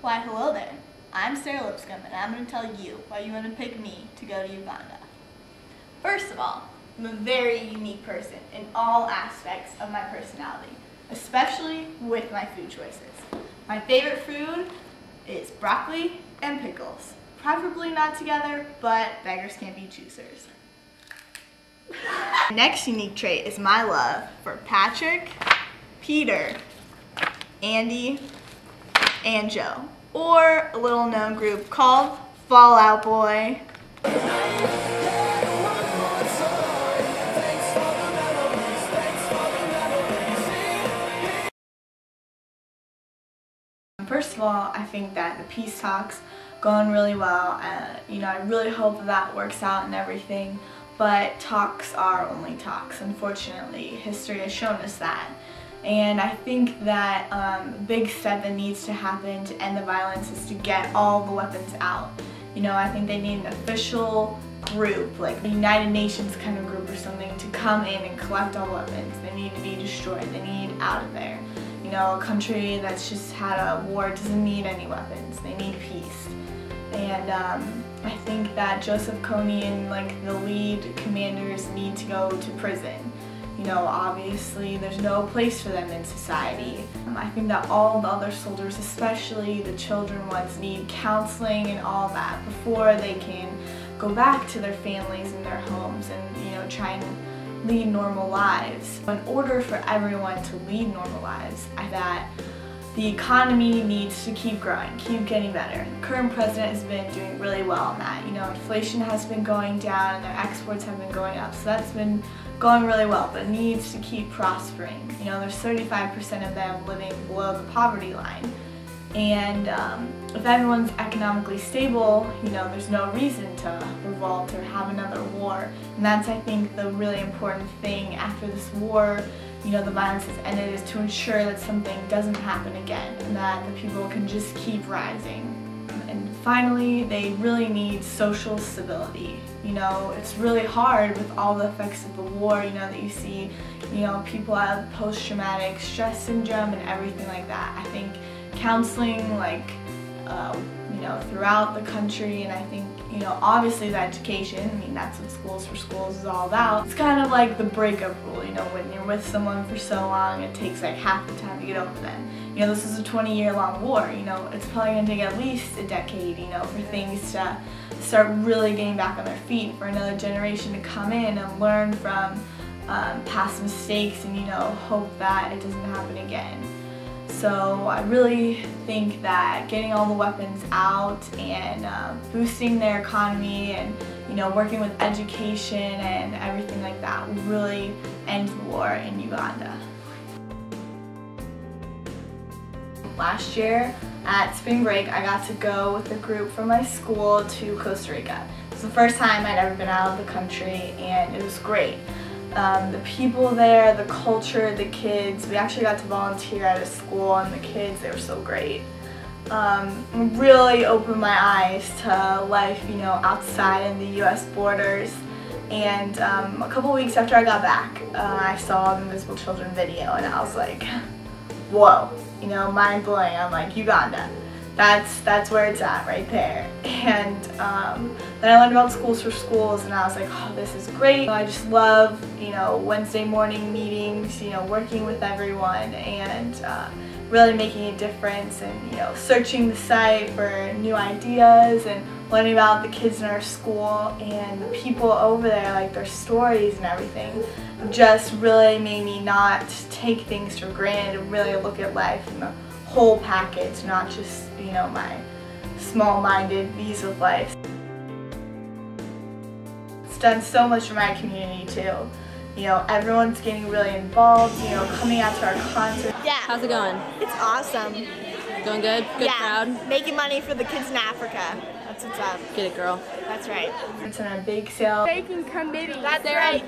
Why, hello there. I'm Sarah Lipscomb, and I'm going to tell you why you want to pick me to go to Uganda. First of all, I'm a very unique person in all aspects of my personality, especially with my food choices. My favorite food is broccoli and pickles. Preferably not together, but beggars can't be choosers. My next unique trait is my love for Patrick, Peter, Andy, and Joe, or a little known group called Fall Out Boy. First of all, I think that the peace talks going really well. I really hope that works out and everything, but talks are only talks. Unfortunately, history has shown us that. And I think that a big step that needs to happen to end the violence is to get all the weapons out. I think they need an official group, like a United Nations kind of group or something, to come in and collect all the weapons. They need to be destroyed. They need out of there. A country that's just had a war doesn't need any weapons. They need peace. And I think that Joseph Kony and the lead commanders need to go to prison. Obviously there's no place for them in society. I think that all the other soldiers, especially the children ones, need counseling and all that before they can go back to their families and their homes and try and lead normal lives. In order for everyone to lead normal lives, I think that the economy needs to keep growing, keep getting better. The current president has been doing really well on that. Inflation has been going down and their exports have been going up, so that's been going really well, but it needs to keep prospering. There's 35% of them living below the poverty line. And if everyone's economically stable, there's no reason to revolt or have another war. And that's, I think, the really important thing after this war, the violence has ended, is to ensure that something doesn't happen again and that the people can just keep rising. And finally, they really need social stability. It's really hard with all the effects of the war, that you see, people have post-traumatic stress syndrome and everything like that. I think counseling, throughout the country, and I think, obviously the education, that's what Schools for Schools is all about. It's kind of like the breakup rule, when you're with someone for so long, it takes half the time to get over them. This is a 20-year-long war, it's probably going to take at least a decade, for things to start really getting back on their feet, for another generation to come in and learn from past mistakes and, hope that it doesn't happen again. So I really think that getting all the weapons out and boosting their economy and working with education and everything like that will really end the war in Uganda. Last year at spring break, I got to go with a group from my school to Costa Rica. It was the first time I'd ever been out of the country, and it was great. The people there, the culture, the kids, we actually got to volunteer at a school, and the kids, they were so great. Really opened my eyes to life, outside in the US borders. And a couple weeks after I got back, I saw the Invisible Children video, and I was like, whoa, mind blowing. I'm like, Uganda. That's where it's at, right there. And then I learned about Schools for Schools, and I was like, oh, this is great. I just love, Wednesday morning meetings, working with everyone and really making a difference, and searching the site for new ideas and learning about the kids in our school and the people over there, their stories and everything, just really made me not take things for granted and really look at life in the whole package, not just, my small-minded views of life. It's done so much for my community too. Everyone's getting really involved, coming out to our concert. Yeah. How's it going? It's awesome. Going good? Good crowd? Making money for the kids in Africa. That's what's up. Get it, girl. That's right. It's on a bake sale. Baking committee. That's right.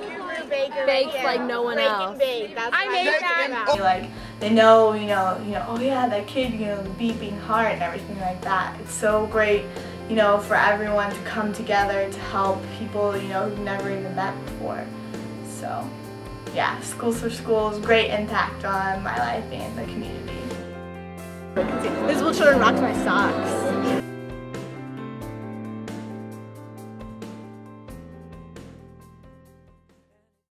Baker bakes like no one else. Bake. That's I made that. They know, oh yeah, that kid, the beeping heart and everything like that. It's so great, for everyone to come together to help people, who've never even met before. So, yeah, Schools for Schools, great impact on my life and the community. Invisible Children rocked my socks.